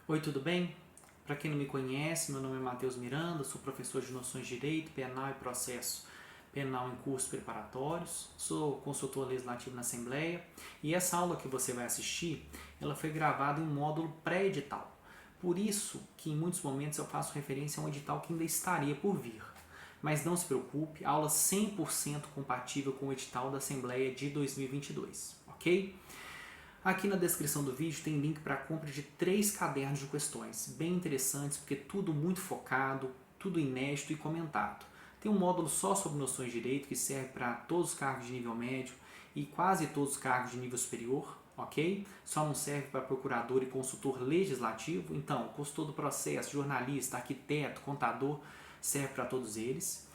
Oi, tudo bem? Para quem não me conhece, meu nome é Matheus Miranda, sou professor de Noções de Direito, Penal e Processo Penal em cursos preparatórios, sou consultor legislativo na Assembleia e essa aula que você vai assistir, ela foi gravada em um módulo pré-edital. Por isso que em muitos momentos eu faço referência a um edital que ainda estaria por vir. Mas não se preocupe, aula 100% compatível com o edital da Assembleia de 2022, ok? Aqui na descrição do vídeo tem link para a compra de 3 cadernos de questões, bem interessantes porque tudo muito focado, tudo inédito e comentado. Tem um módulo só sobre noções de direito que serve para todos os cargos de nível médio e quase todos os cargos de nível superior, ok? Só não serve para procurador e consultor legislativo, então consultor do processo, jornalista, arquiteto, contador, serve para todos eles.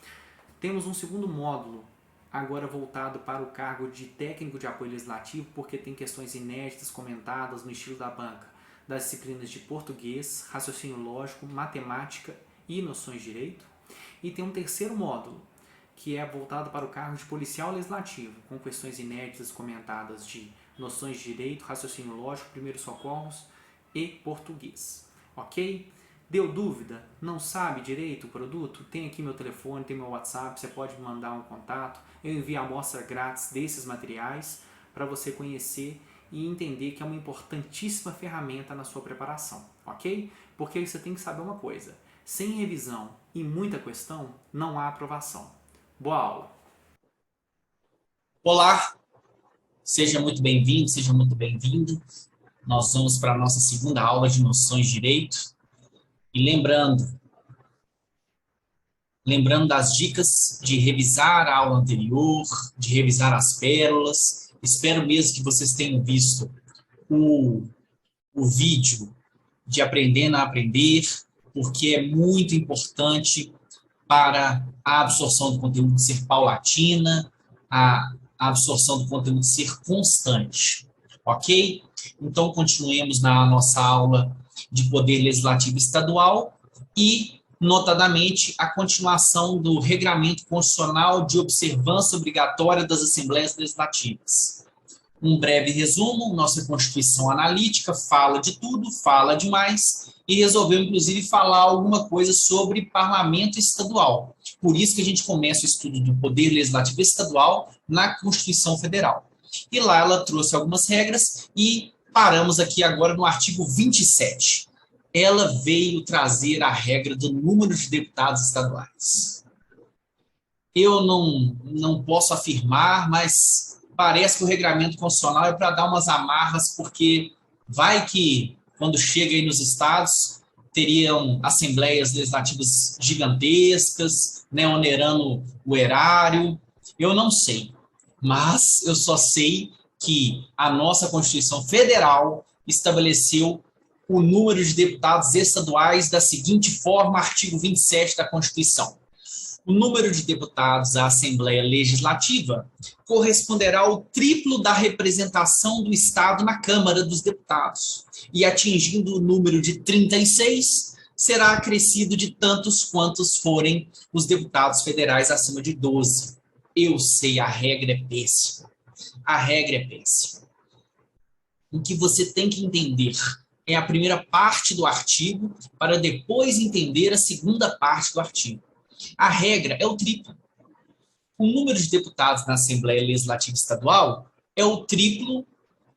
Temos um segundo módulo agora voltado para o cargo de técnico de apoio legislativo, porque tem questões inéditas comentadas no estilo da banca, das disciplinas de português, raciocínio lógico, matemática e noções de direito. E tem um terceiro módulo, que é voltado para o cargo de policial legislativo, com questões inéditas comentadas de noções de direito, raciocínio lógico, primeiros socorros e português. Ok? Deu dúvida? Não sabe direito o produto? Tem aqui meu telefone, tem meu WhatsApp, você pode me mandar um contato. Eu envio a amostra grátis desses materiais para você conhecer e entender que é uma importantíssima ferramenta na sua preparação, ok? Porque você tem que saber uma coisa, sem revisão e muita questão, não há aprovação. Boa aula! Olá, seja muito bem-vindo, seja muito bem-vindo. Nós vamos para a nossa segunda aula de noções de direito. E lembrando das dicas de revisar a aula anterior, de revisar as pérolas. Espero mesmo que vocês tenham visto o, o vídeo de Aprendendo a Aprender, porque é muito importante para a absorção do conteúdo ser paulatina, a absorção do conteúdo ser constante, ok? Então, continuemos na nossa aula de Poder Legislativo Estadual e, notadamente, a continuação do Regramento Constitucional de Observância Obrigatória das Assembleias Legislativas. Um breve resumo: nossa Constituição analítica fala de tudo, fala demais, e resolveu, inclusive, falar alguma coisa sobre parlamento estadual. Por isso que a gente começa o estudo do Poder Legislativo Estadual na Constituição Federal. E lá ela trouxe algumas regras e paramos aqui agora no artigo 27. Ela veio trazer a regra do número de deputados estaduais. Eu não posso afirmar, mas parece que o regramento constitucional é para dar umas amarras, porque vai que, quando chega aí nos estados, teriam assembleias legislativas gigantescas, né, onerando o erário. Eu não sei, mas eu só sei que a nossa Constituição Federal estabeleceu o número de deputados estaduais da seguinte forma, artigo 27 da Constituição: o número de deputados à Assembleia Legislativa corresponderá ao triplo da representação do Estado na Câmara dos Deputados, e atingindo o número de 36, será acrescido de tantos quantos forem os deputados federais acima de 12. Eu sei, a regra é péssima. A regra é péssima. O que você tem que entender é a primeira parte do artigo, para depois entender a segunda parte do artigo. A regra é o triplo. O número de deputados na Assembleia Legislativa Estadual é o triplo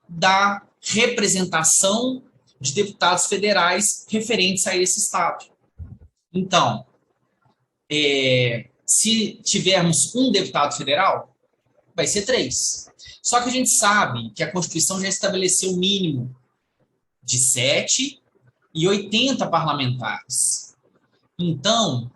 da representação de deputados federais referentes a esse estado. Então, se tivermos um deputado federal, vai ser 3. Só que a gente sabe que a Constituição já estabeleceu o mínimo de 7 e 80 parlamentares. Então,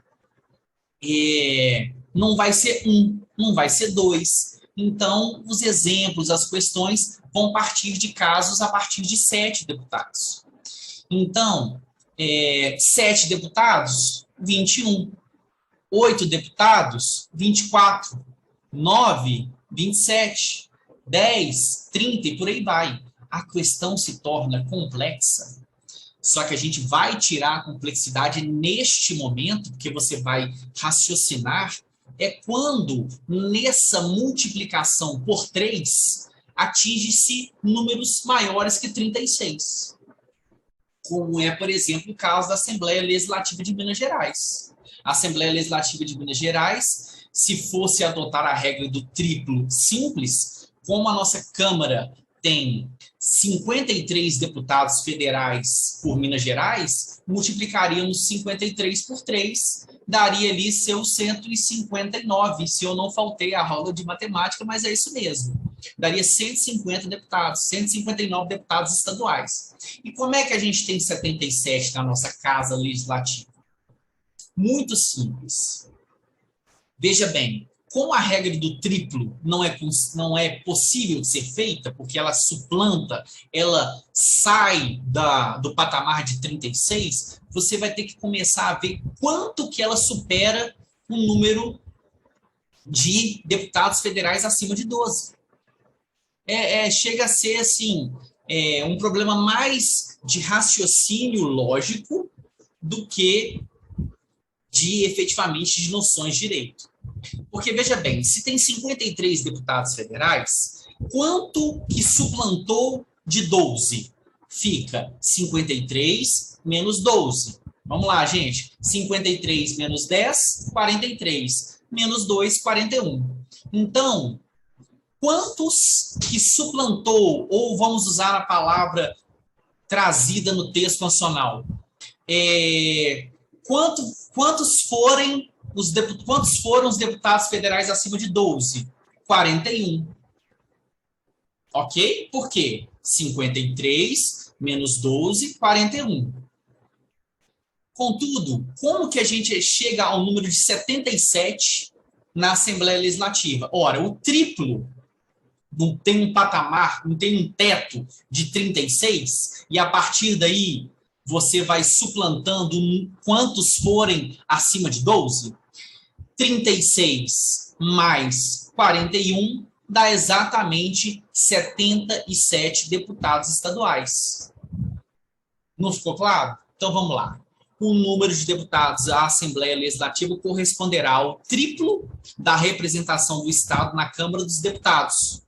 não vai ser 1, não vai ser 2. Então, os exemplos, as questões vão partir de casos a partir de 7 deputados. Então, 7 deputados, 21. 8 deputados, 24. 9, 27. 10, 30 e por aí vai. A questão se torna complexa. Só que a gente vai tirar a complexidade neste momento, porque você vai raciocinar, é quando, nessa multiplicação por 3, atinge-se números maiores que 36. como é, por exemplo, o caso da Assembleia Legislativa de Minas Gerais. A Assembleia Legislativa de Minas Gerais, se fosse adotar a regra do triplo simples, como a nossa Câmara tem 53 deputados federais por Minas Gerais, multiplicaríamos 53 por 3, daria ali seus 159, se eu não faltei a aula de matemática, mas é isso mesmo. Daria 150 deputados, 159 deputados estaduais. E como é que a gente tem 77 na nossa Casa Legislativa? Muito simples. Veja bem, como a regra do triplo não é possível de ser feita, porque ela suplanta, ela sai do patamar de 36, você vai ter que começar a ver quanto que ela supera o número de deputados federais acima de 12. Chega a ser assim, um problema mais de raciocínio lógico do que de efetivamente de noções de direito. Porque, veja bem, se tem 53 deputados federais, quanto que suplantou de 12? Fica 53 menos 12. Vamos lá, gente. 53 menos 10, 43. Menos 2, 41. Então, quantos que suplantou, ou vamos usar a palavra trazida no texto nacional? Quantos foram os deputados federais acima de 12? 41. Ok? Por quê? 53 menos 12, 41. Contudo, como que a gente chega ao número de 77 na Assembleia Legislativa? Ora, o triplo não tem um patamar, não tem um teto de 36, e a partir daí você vai suplantando quantos forem acima de 12. 36 mais 41 dá exatamente 77 deputados estaduais. Não ficou claro? Então vamos lá. O número de deputados à Assembleia Legislativa corresponderá ao triplo da representação do Estado na Câmara dos Deputados.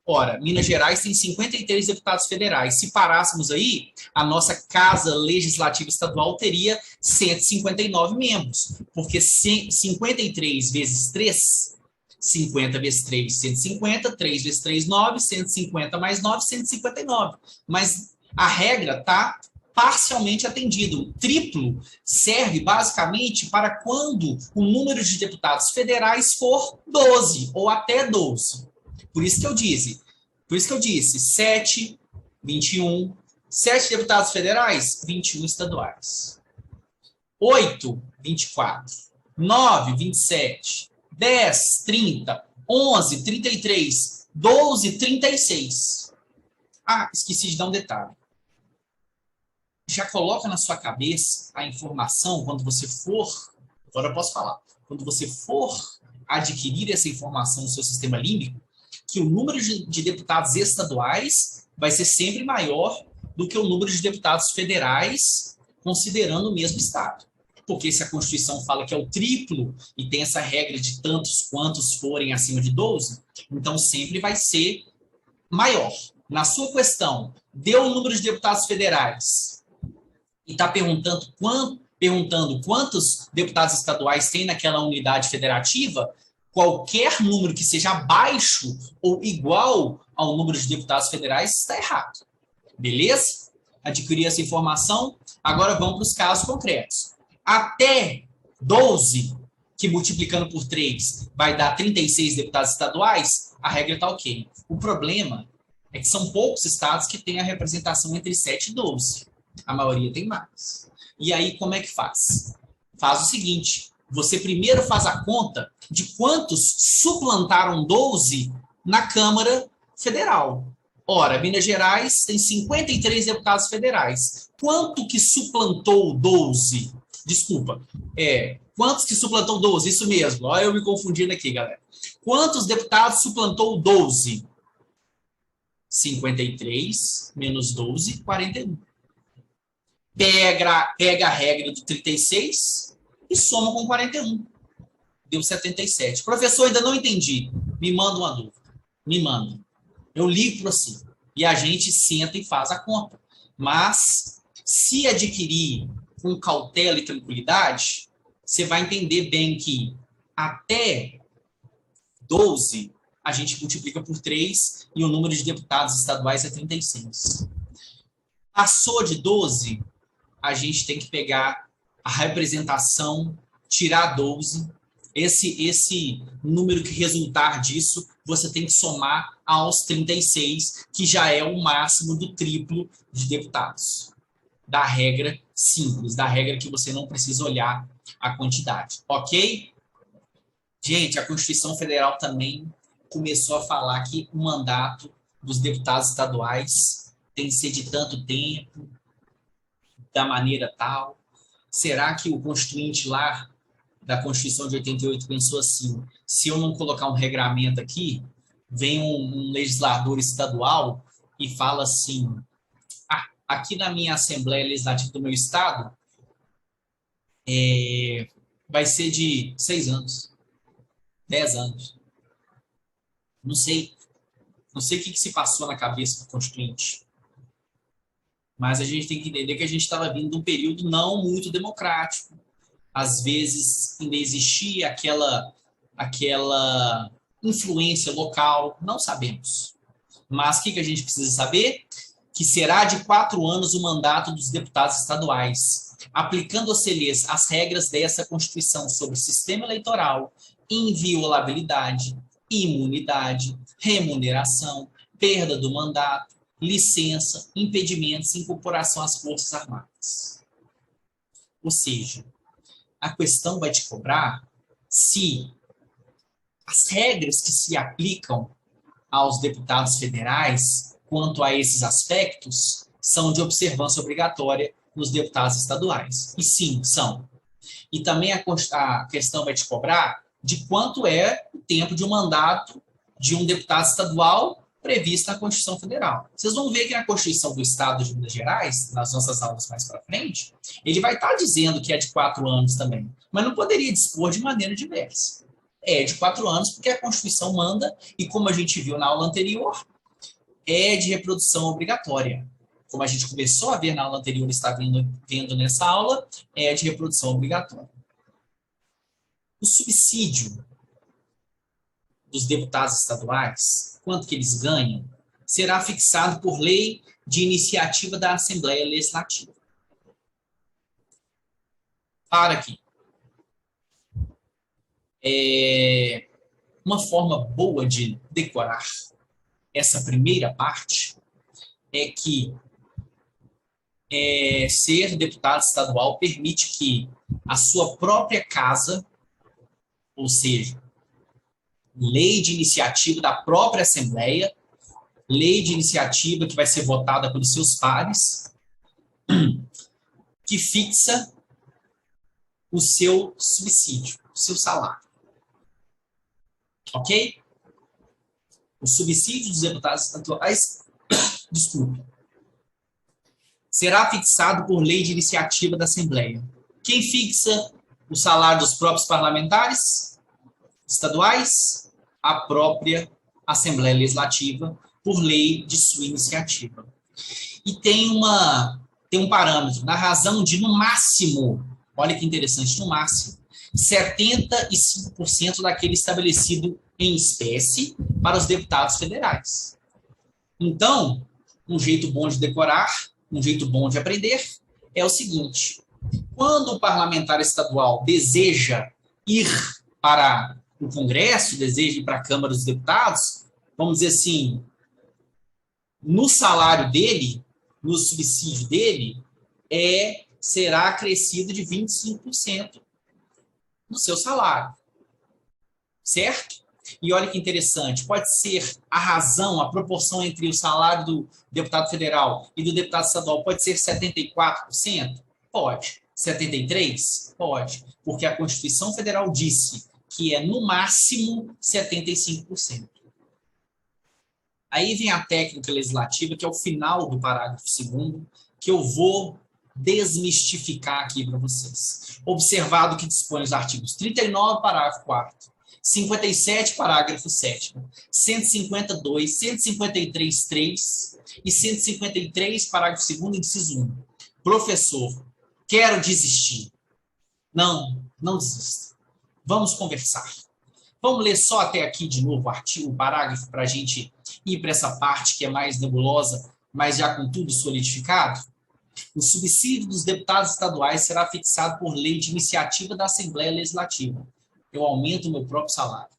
Ora, Minas Gerais tem 53 deputados federais. Se parássemos aí, a nossa Casa Legislativa Estadual teria 159 membros, porque 53 vezes 3, 50 vezes 3, 150, 3 vezes 3, 9, 150 mais 9, 159. Mas a regra está parcialmente atendida. O triplo serve basicamente para quando o número de deputados federais for 12 ou até 12. Por isso que eu disse 7, 21, 7 deputados federais, 21 estaduais. 8, 24, 9, 27, 10, 30, 11, 33, 12, 36. Ah, esqueci de dar um detalhe. Já coloca na sua cabeça a informação quando você for, agora eu posso falar, quando você for adquirir essa informação no seu sistema límbico, que o número de deputados estaduais vai ser sempre maior do que o número de deputados federais, considerando o mesmo estado. Porque se a Constituição fala que é o triplo e tem essa regra de tantos quantos forem acima de 12, então sempre vai ser maior. Na sua questão, deu o número de deputados federais e está perguntando quantos deputados estaduais tem naquela unidade federativa, qualquer número que seja abaixo ou igual ao número de deputados federais está errado. Beleza? Adquirir essa informação. Agora vamos para os casos concretos. Até 12, que multiplicando por 3 vai dar 36 deputados estaduais, a regra está ok. O problema é que são poucos estados que têm a representação entre 7 e 12. A maioria tem mais. E aí, como é que faz? Faz o seguinte. Você primeiro faz a conta de quantos suplantaram 12 na Câmara Federal. Ora, Minas Gerais tem 53 deputados federais. Quanto que suplantou 12? Desculpa. Quantos que suplantou 12? Isso mesmo. Olha eu me confundindo aqui, galera. Quantos deputados suplantou 12? 53 menos 12, 41. Pega a regra do 36... e soma com 41. Deu 77. Professor, ainda não entendi. Me manda uma dúvida. Me manda. Eu ligo para você. E a gente senta e faz a conta. Mas Se adquirir com cautela e tranquilidade, você vai entender bem que até 12 a gente multiplica por 3 e o número de deputados estaduais é 36. Passou de 12, a gente tem que pegar a representação, tirar 12. Esse número que resultar disso, você tem que somar aos 36, que já é o máximo do triplo de deputados. Da regra simples, da regra que você não precisa olhar a quantidade. Ok? Gente, a Constituição Federal também começou a falar que o mandato dos deputados estaduais tem que ser de tanto tempo, da maneira tal. Será que o constituinte lá da Constituição de 88 pensou assim, se eu não colocar um regramento aqui, vem um legislador estadual e fala assim, aqui na minha Assembleia Legislativa do meu estado, vai ser de 6 anos, 10 anos. Não sei o que se passou na cabeça do constituinte. Mas a gente tem que entender que a gente estava vindo de um período não muito democrático. Às vezes ainda existia aquela influência local, não sabemos. Mas o que a gente precisa saber? Que será de 4 anos o mandato dos deputados estaduais, aplicando as regras dessa Constituição sobre sistema eleitoral, inviolabilidade, imunidade, remuneração, perda do mandato, licença, impedimentos e incorporação às Forças Armadas. Ou seja, a questão vai te cobrar se as regras que se aplicam aos deputados federais quanto a esses aspectos são de observância obrigatória nos deputados estaduais. E sim, são. E também a questão vai te cobrar de quanto é o tempo de um mandato de um deputado estadual previsto na Constituição Federal. Vocês vão ver que na Constituição do Estado de Minas Gerais, nas nossas aulas mais para frente, ele vai estar dizendo que é de 4 anos também, mas não poderia dispor de maneira diversa. É de 4 anos porque a Constituição manda, e como a gente viu na aula anterior, é de reprodução obrigatória. Como a gente começou a ver na aula anterior e está vendo nessa aula, é de reprodução obrigatória. O subsídio dos deputados estaduais, quanto que eles ganham, será fixado por lei de iniciativa da Assembleia Legislativa. Para aqui. Uma forma boa de decorar essa primeira parte é que ser deputado estadual permite que a sua própria casa, ou seja, lei de iniciativa da própria Assembleia, lei de iniciativa que vai ser votada pelos seus pares, que fixa o seu subsídio, o seu salário. Ok? O subsídio dos deputados estaduais, desculpe, será fixado por lei de iniciativa da Assembleia. Quem fixa o salário dos próprios parlamentares estaduais? A própria Assembleia Legislativa, por lei de sua iniciativa. E tem um parâmetro, na razão de, no máximo, olha que interessante, no máximo, 75% daquele estabelecido em espécie para os deputados federais. Então, um jeito bom de decorar, um jeito bom de aprender, é o seguinte: quando o parlamentar estadual deseja ir para o Congresso, deseja ir para a Câmara dos Deputados, vamos dizer assim, no salário dele, no subsídio dele, será acrescido de 25% no seu salário. Certo? E olha que interessante, pode ser a razão, a proporção entre o salário do deputado federal e do deputado estadual, pode ser 74%? Pode. 73%? Pode. Porque a Constituição Federal disse que é, no máximo, 75%. Aí vem a técnica legislativa, que é o final do parágrafo 2º, que eu vou desmistificar aqui para vocês. Observado que dispõe os artigos 39, parágrafo 4º, 57, parágrafo 7º, 152, 153, 3 e 153, parágrafo 2º, inciso 1. Professor, quero desistir. Não, não desista. Vamos conversar. Vamos ler só até aqui de novo o artigo, o parágrafo, para a gente ir para essa parte que é mais nebulosa, mas já com tudo solidificado. O subsídio dos deputados estaduais será fixado por lei de iniciativa da Assembleia Legislativa. Eu aumento o meu próprio salário.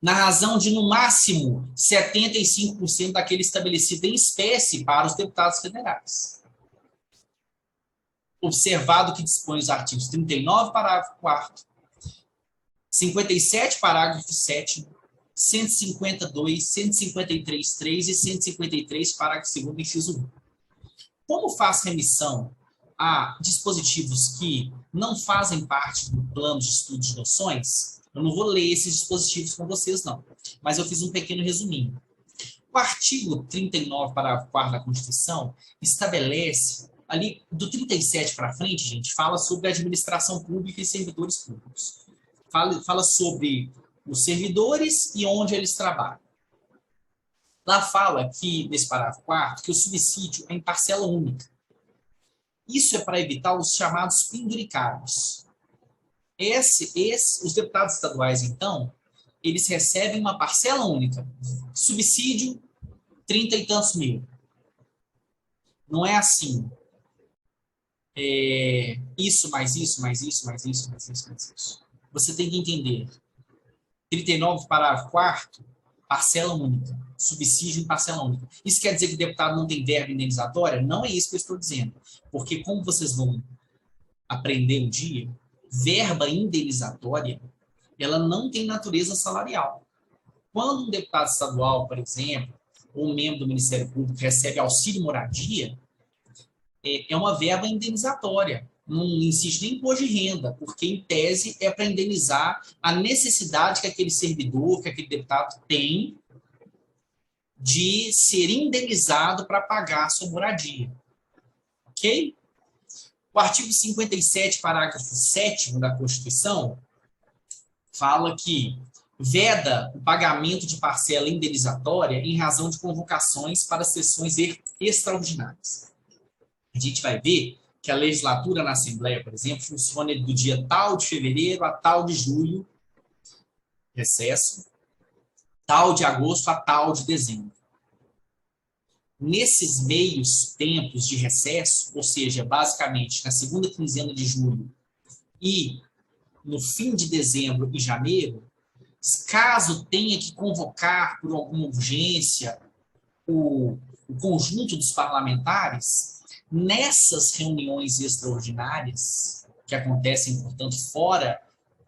Na razão de, no máximo, 75% daquele estabelecido em espécie para os deputados federais. Observado que dispõe os artigos 39, parágrafo 4º, 57, parágrafo 7º, 152, 153, 3 e 153, parágrafo 2º, inciso 1. Como faz remissão a dispositivos que não fazem parte do plano de estudo de noções, eu não vou ler esses dispositivos com vocês, não, mas eu fiz um pequeno resuminho. O artigo 39, parágrafo 4º da Constituição estabelece, ali do 37 para frente, gente, fala sobre administração pública e servidores públicos. Fala sobre os servidores e onde eles trabalham. Lá fala que, nesse parágrafo 4º, que o subsídio é em parcela única. Isso é para evitar os chamados penduricários. Os deputados estaduais, então, eles recebem uma parcela única. Subsídio, 30 e tantos mil. Não é assim. Isso, mais isso, mais isso, mais isso, mais isso, mais isso. Você tem que entender. 39, parágrafo 4º, parcela única. Subsídio em parcela única. Isso quer dizer que o deputado não tem verba indenizatória? Não é isso que eu estou dizendo. Porque, como vocês vão aprender um dia, verba indenizatória, ela não tem natureza salarial. Quando um deputado estadual, por exemplo, ou um membro do Ministério Público recebe auxílio moradia, é uma verba indenizatória. Não insiste nem em imposto de renda, porque, em tese, é para indenizar a necessidade que aquele servidor, que aquele deputado tem de ser indenizado para pagar a sua moradia. Ok? O artigo 57, parágrafo 7º da Constituição, fala que veda o pagamento de parcela indenizatória em razão de convocações para sessões extraordinárias. A gente vai ver que a legislatura na Assembleia, por exemplo, funciona do dia tal de fevereiro a tal de julho, recesso, tal de agosto a tal de dezembro. Nesses meios tempos de recesso, ou seja, basicamente na segunda quinzena de julho e no fim de dezembro e janeiro, caso tenha que convocar por alguma urgência o conjunto dos parlamentares, nessas reuniões extraordinárias, que acontecem, portanto, fora,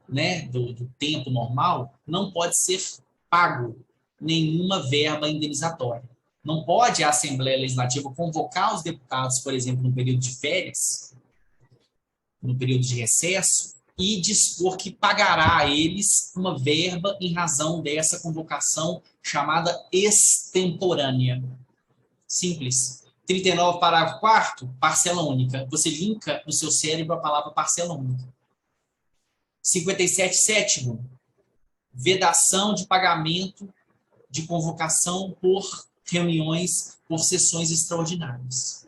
né, do tempo normal, não pode ser pago nenhuma verba indenizatória. Não pode a Assembleia Legislativa convocar os deputados, por exemplo, no período de férias, no período de recesso, e dispor que pagará a eles uma verba em razão dessa convocação chamada extemporânea. Simples. 39, parágrafo 4º, parcela única. Você linka no seu cérebro a palavra parcela única. 57, 7º, vedação de pagamento de convocação por reuniões, por sessões extraordinárias.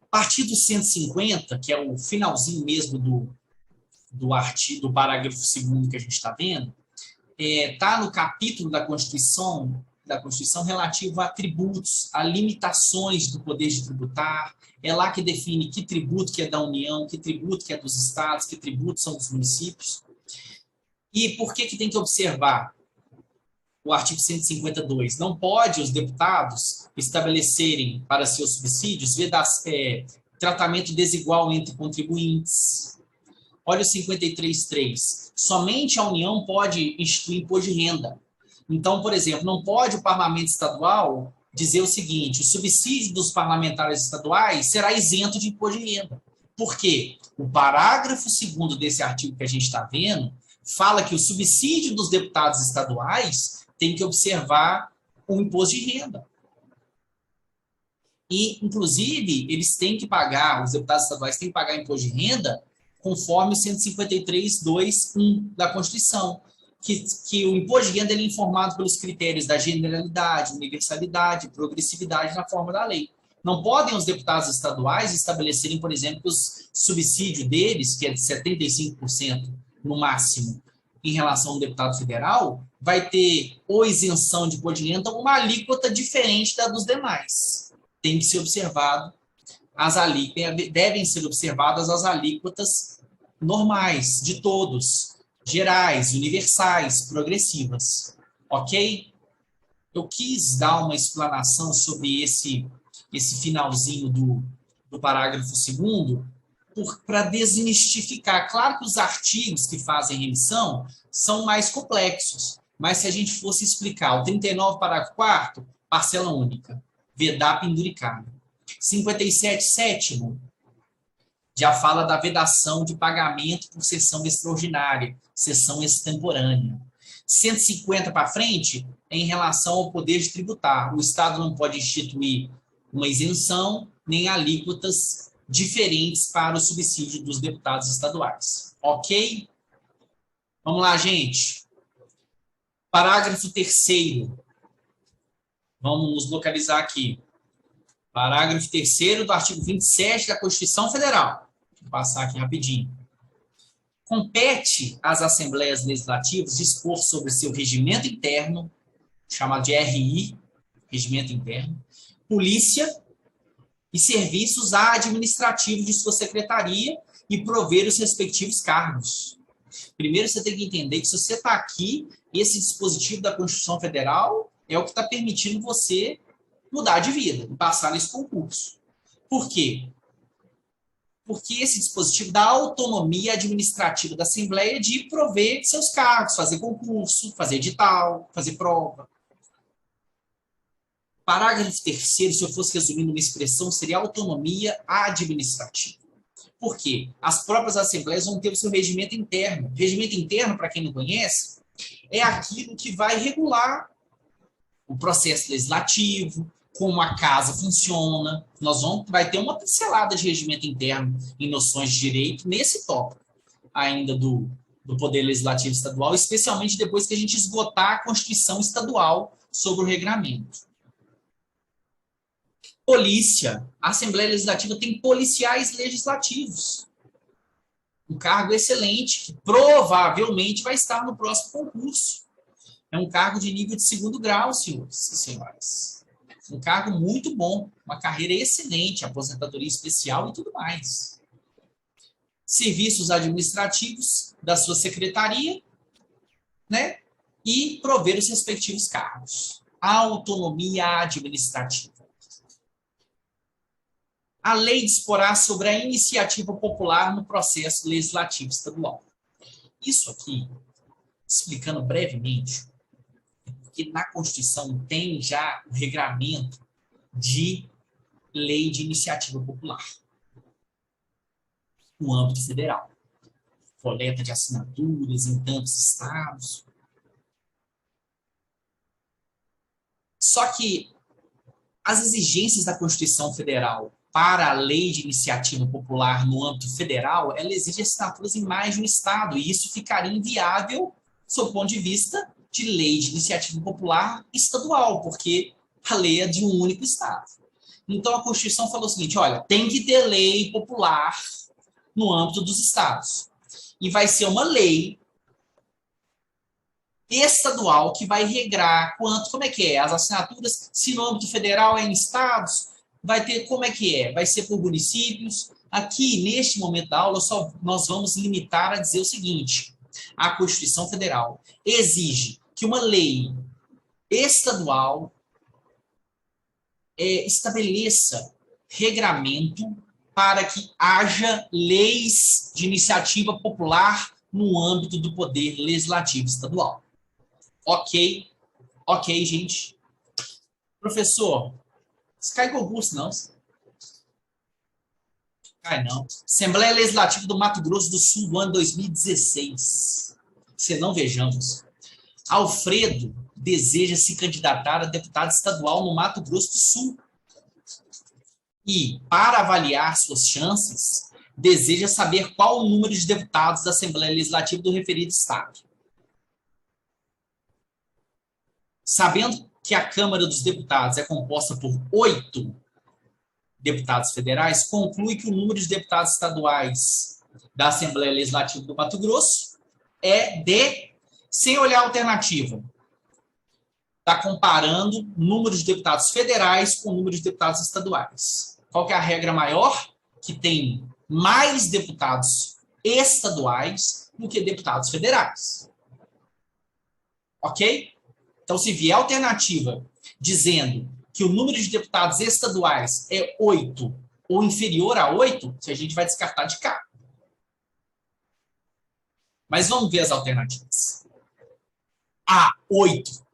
A partir do 150, que é o finalzinho mesmo do parágrafo 2º que a gente está vendo, está no capítulo da Constituição relativo a tributos, a limitações do poder de tributar. É lá que define que tributo que é da União, que tributo que é dos estados, que tributos são dos municípios. E por que tem que observar o artigo 152? Não pode os deputados estabelecerem para seus subsídios tratamento desigual entre contribuintes. Olha o 53.3. Somente a União pode instituir imposto de renda. Então, por exemplo, não pode o parlamento estadual dizer o seguinte: o subsídio dos parlamentares estaduais será isento de imposto de renda. Por quê? O parágrafo 2º desse artigo que a gente está vendo fala que o subsídio dos deputados estaduais tem que observar o imposto de renda. E, inclusive, eles têm que pagar, os deputados estaduais têm que pagar imposto de renda conforme o 153.2.1 da Constituição, que o imposto de renda é informado pelos critérios da generalidade, universalidade, progressividade na forma da lei. Não podem os deputados estaduais estabelecerem, por exemplo, que o subsídio deles, que é de 75% no máximo, em relação ao deputado federal, vai ter ou isenção de imposto de renda ou uma alíquota diferente da dos demais. Tem que ser observado as alíquotas, devem ser observadas as alíquotas normais de todos, gerais, universais, progressivas. Ok? Eu quis dar uma explanação sobre esse finalzinho do parágrafo 2º, para desmistificar. Claro que os artigos que fazem remissão são mais complexos, mas se a gente fosse explicar o 39, parágrafo 4º, parcela única, vedar penduricado. 57, sétimo, já fala da vedação de pagamento por sessão extraordinária, sessão extemporânea. 150 para frente é em relação ao poder de tributar. O Estado não pode instituir uma isenção nem alíquotas diferentes para o subsídio dos deputados estaduais. Ok? Vamos lá, gente. Parágrafo 3º. Vamos nos localizar aqui. Parágrafo 3º do artigo 27 da Constituição Federal. Vou passar aqui rapidinho. Compete às Assembleias Legislativas dispor sobre seu regimento interno, chamado de RI, regimento interno, polícia e serviços administrativos de sua secretaria e prover os respectivos cargos. Primeiro, você tem que entender que se você está aqui, esse dispositivo da Constituição Federal é o que está permitindo você mudar de vida e passar nesse concurso. Por quê? Porque esse dispositivo dá autonomia administrativa da Assembleia de prover seus cargos, fazer concurso, fazer edital, fazer prova. Parágrafo 3º, se eu fosse resumir numa expressão, seria autonomia administrativa. Por quê? As próprias assembleias vão ter o seu regimento interno. Regimento interno, para quem não conhece, é aquilo que vai regular o processo legislativo, como a casa funciona. Vai ter uma pincelada de regimento interno em noções de direito nesse tópico ainda do Poder Legislativo Estadual, especialmente depois que a gente esgotar a Constituição Estadual sobre o regramento. Polícia. A Assembleia Legislativa tem policiais legislativos. Um cargo excelente, que provavelmente vai estar no próximo concurso. É um cargo de nível de 2º grau, senhores e senhoras. Um cargo muito bom, uma carreira excelente, aposentadoria especial e tudo mais. Serviços administrativos da sua secretaria, né? E prover os respectivos cargos. Autonomia administrativa. A lei disporá sobre a iniciativa popular no processo legislativo estadual. Isso aqui, explicando brevemente, que na Constituição tem já o regramento de lei de iniciativa popular no âmbito federal. Coleta de assinaturas em tantos estados. Só que as exigências da Constituição Federal para a lei de iniciativa popular no âmbito federal, ela exige assinaturas em mais de um estado, e isso ficaria inviável, sob o ponto de vista de lei de iniciativa popular estadual, porque a lei é de um único estado. Então, a Constituição falou o seguinte, olha, tem que ter lei popular no âmbito dos estados. E vai ser uma lei estadual que vai regrar como é que é, as assinaturas, se no âmbito federal é em estados, vai ter como é que é, vai ser por municípios. Aqui, neste momento da aula, nós vamos limitar a dizer o seguinte, a Constituição Federal exige que uma lei estadual estabeleça regramento para que haja leis de iniciativa popular no âmbito do Poder Legislativo Estadual. Ok? Ok, gente? Professor, isso cai concurso, não? Cai, não. Assembleia Legislativa do Mato Grosso do Sul do ano 2016. Se não vejamos. Alfredo deseja se candidatar a deputado estadual no Mato Grosso do Sul. E, para avaliar suas chances, deseja saber qual o número de deputados da Assembleia Legislativa do referido estado. Sabendo que a Câmara dos Deputados é composta por 8, deputados federais, conclui que o número de deputados estaduais da Assembleia Legislativa do Mato Grosso é de, sem olhar a alternativa, está comparando o número de deputados federais com o número de deputados estaduais. Qual que é a regra maior? Que tem mais deputados estaduais do que deputados federais. Ok? Então, se vier a alternativa dizendo que o número de deputados estaduais é 8 ou inferior a 8, a gente vai descartar de cá. Mas vamos ver as alternativas. A, 8.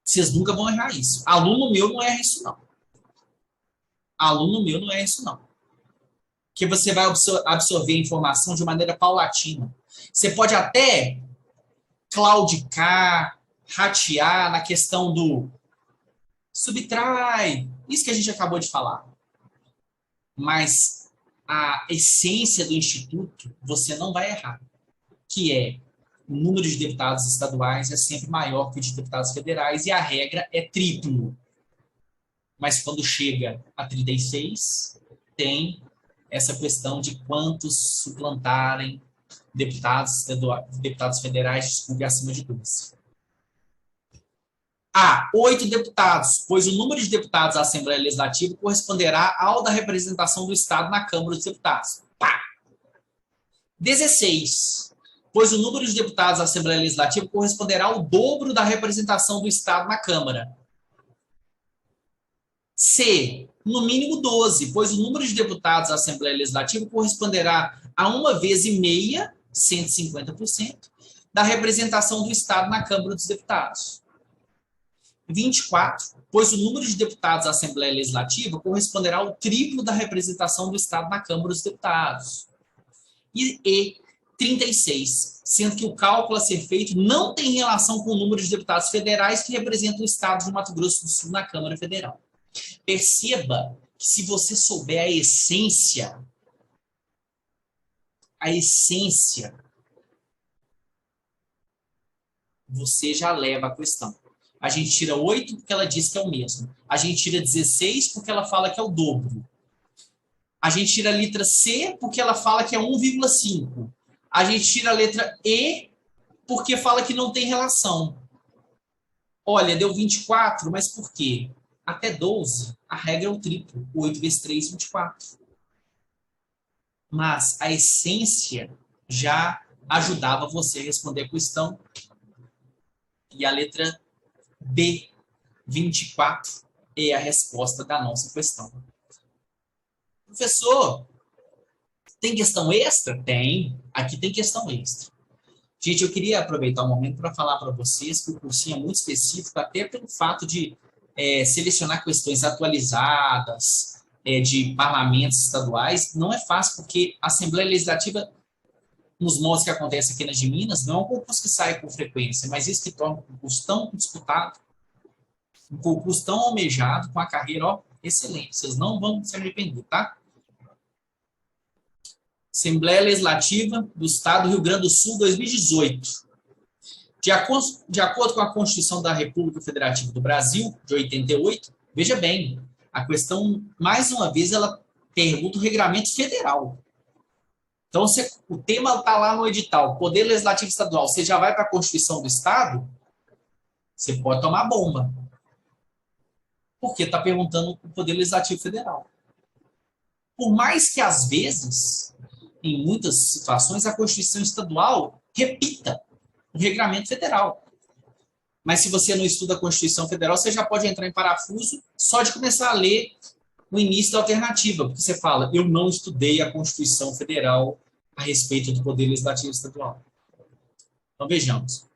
Vocês nunca vão errar isso. Aluno meu não erra isso, não. Aluno meu não erra isso, não. Porque você vai absorver a informação de maneira paulatina. Você pode até claudicar, ratear na questão do subtrai, isso que a gente acabou de falar. Mas a essência do Instituto, você não vai errar, que é o número de deputados estaduais é sempre maior que o de deputados federais e a regra é triplo. Mas quando chega a 36, tem essa questão de quantos suplantarem deputados federais, desculpe, acima de 12. A, 8 deputados, pois o número de deputados à Assembleia Legislativa corresponderá ao da representação do Estado na Câmara dos Deputados. Pá! 16, pois o número de deputados à Assembleia Legislativa corresponderá ao dobro da representação do Estado na Câmara. C, no mínimo 12, pois o número de deputados à Assembleia Legislativa corresponderá a 1,5 vezes, 150%, da representação do Estado na Câmara dos Deputados. 24, pois o número de deputados à Assembleia Legislativa corresponderá ao triplo da representação do Estado na Câmara dos Deputados. E 36, sendo que o cálculo a ser feito não tem relação com o número de deputados federais que representam o Estado do Mato Grosso do Sul na Câmara Federal. Perceba que se você souber a essência, você já leva a questão. A gente tira 8 porque ela diz que é o mesmo. A gente tira 16 porque ela fala que é o dobro. A gente tira a letra C porque ela fala que é 1,5. A gente tira a letra E porque fala que não tem relação. Olha, deu 24, mas por quê? Até 12, a regra é o triplo. 8 vezes 3, 24. Mas a essência já ajudava você a responder a questão. E a letra B, 24, é a resposta da nossa questão. Professor, tem questão extra? Tem. Aqui tem questão extra. Gente, eu queria aproveitar o momento para falar para vocês que o cursinho é muito específico, até pelo fato de selecionar questões atualizadas de parlamentos estaduais. Não é fácil, porque a Assembleia Legislativa, nos moldes que acontece aqui nas de Minas, não é um concurso que sai com frequência, mas isso que torna um concurso tão disputado, um concurso tão almejado, com a carreira excelente. Vocês não vão se arrepender, tá? Assembleia Legislativa do Estado do Rio Grande do Sul, 2018. De acordo com a Constituição da República Federativa do Brasil, de 88, veja bem, a questão, mais uma vez, ela pergunta o regramento federal. Então, o tema está lá no edital, Poder Legislativo Estadual, você já vai para a Constituição do Estado, você pode tomar bomba. Porque está perguntando o Poder Legislativo Federal. Por mais que, às vezes, em muitas situações, a Constituição Estadual repita o regramento federal. Mas se você não estuda a Constituição Federal, você já pode entrar em parafuso só de começar a ler o início da alternativa, porque você fala, eu não estudei a Constituição Federal a respeito do Poder Legislativo Estadual. Então, vejamos.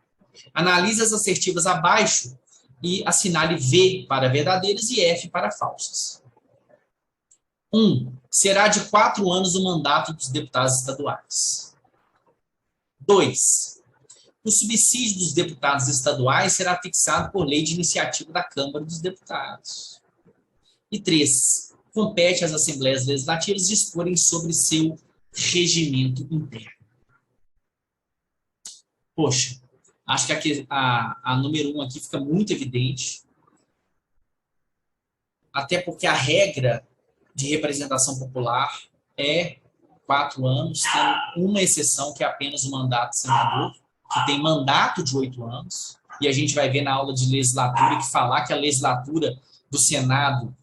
Analise as assertivas abaixo e assinale V para verdadeiras e F para falsas. 1. Será de 4 anos o mandato dos deputados estaduais. 2. O subsídio dos deputados estaduais será fixado por lei de iniciativa da Câmara dos Deputados. E 3. Compete às Assembleias Legislativas disporem sobre seu regimento interno. Poxa, acho que a número 1 aqui fica muito evidente. até porque a regra de representação popular é 4 anos, tem uma exceção que é apenas o mandato do senador, que tem mandato de 8 anos, e a gente vai ver na aula de legislatura que falar que a legislatura do Senado,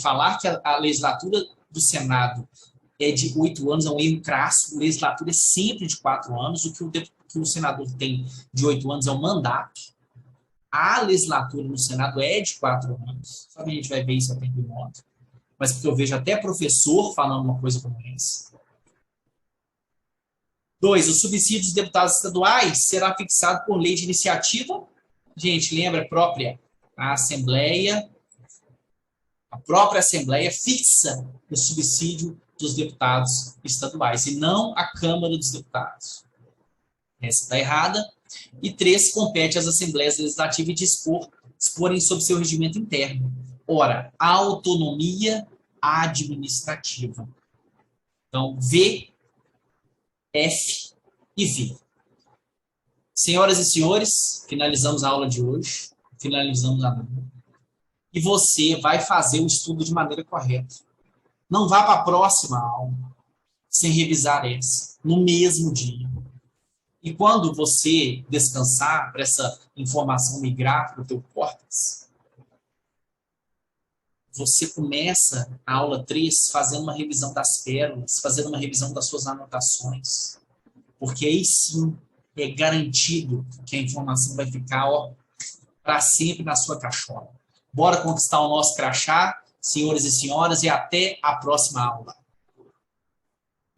falar que a legislatura do Senado é de 8 anos é um erro crasso, a legislatura é sempre de 4 anos, que o senador tem de 8 anos é um mandato. A legislatura no Senado é de 4 anos, só que a gente vai ver isso a tempo e modo, mas porque eu vejo até professor falando uma coisa como essa. 2. O subsídio dos deputados estaduais será fixado por lei de iniciativa. Gente, lembra, a própria Assembleia fixa o subsídio dos deputados estaduais, e não a Câmara dos Deputados. Essa está errada. E 3. Compete às Assembleias Legislativas disporem sobre seu regimento interno. Ora, autonomia administrativa. Então, V, F e V. Senhoras e senhores, finalizamos a aula de hoje. Finalizamos a aula. E você vai fazer o estudo de maneira correta. Não vá para a próxima aula sem revisar essa, no mesmo dia. E quando você descansar para essa informação migrar para o teu córtex, você começa a aula 3 fazendo uma revisão das pérolas, fazendo uma revisão das suas anotações. Porque aí sim é garantido que a informação vai ficar para sempre na sua cachola. Bora conquistar o nosso crachá, senhores e senhoras, e até a próxima aula.